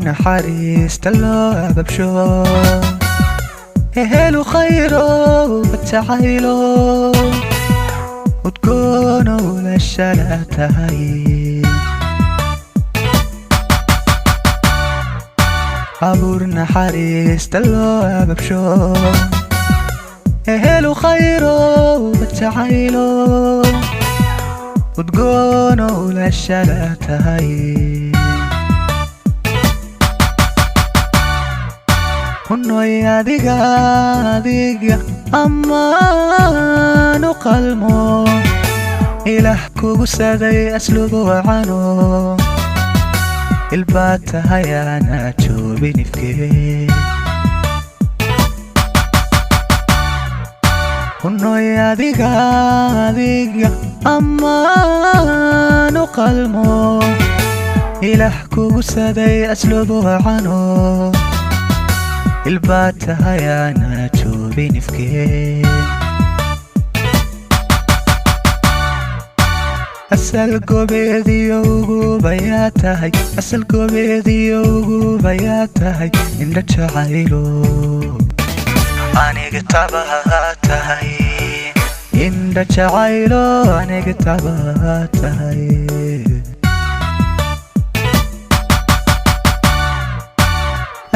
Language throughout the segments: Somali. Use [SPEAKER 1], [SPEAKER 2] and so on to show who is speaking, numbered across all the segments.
[SPEAKER 1] naxariista loo ababsho helo khayro batacaylo udgono la shalatahay abuur naxariista loo ababsho helo khayro batacaylo udgono la shalatahay hunoy adiga ammaanu qalmo ilaah kugu saday aslubu wacano ilbaad tahay ana joobinifkee hunoy adiga ammaanu qalmo ilaah kugu saday aslubu wacano ilbaad tahay ana joobinifkee asal gobeediyo ugu bayaa tahay asal gobeediyo ugu bayaa tahay indha jacaylo aniga tabaa tahay indha jacaylo aniga tabaa tahay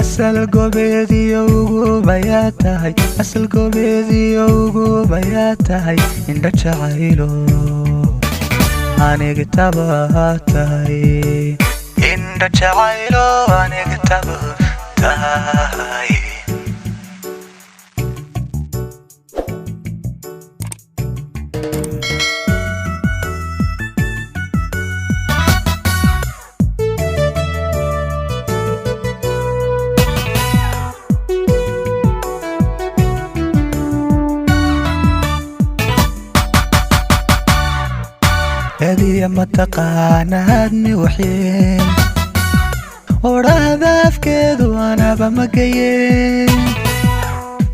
[SPEAKER 1] asal gobeediyo ugu bayaa tahay asal gobeediyo ugu bayaa tahay indha jacaylo aniga tabaa tahay indha jacaylo aniga tabaa tahay هذه متقاناتني وحين وراها أفكاد وأنا بمقيين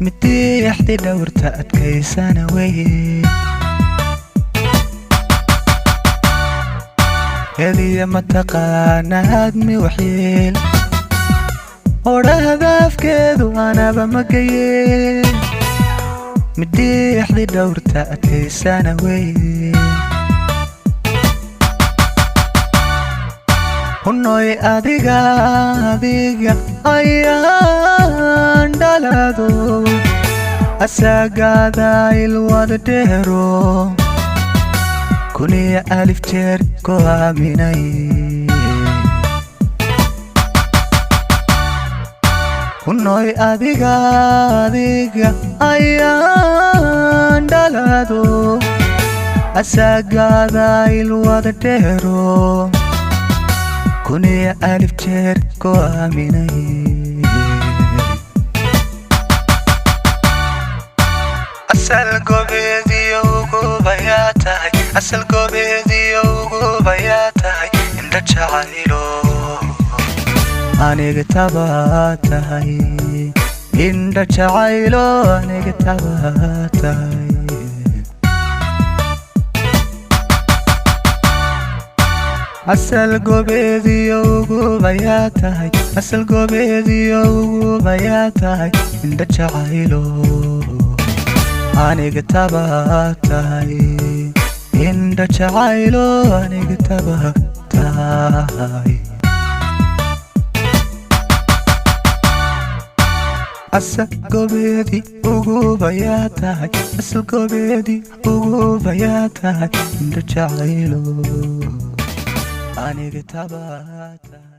[SPEAKER 1] متيحتي دورتها كي سنوين هذه متقاناتني وحين وراها أفكاد وأنا بمقيين متيحتي دورتها كي سنوين hunoy adiga ayaan dhalado asagada ilwada dheero kuniya alif jeer ku aaminay hunoy adiga ayaan dhalado asagada ilwada dheero كوني ألف جير كو آميني أسأل قبيدي يوغو بياتاي أسأل قبيدي يوغو بياتاي إن رجعيلو أني قتباتاي إن رجعيلو أني قتباتاي asal gobeediyo ugu bayaa tahay asal gobeediyo ugu bayaa tahay indha jacaylo aniga tabaa tahay indha jacaylo aniga tabaa tahay asal gobeedi ugu bayaa tahay asal gobeedi ugu bayaa tahay indha jacaylo aniga tabaa tahay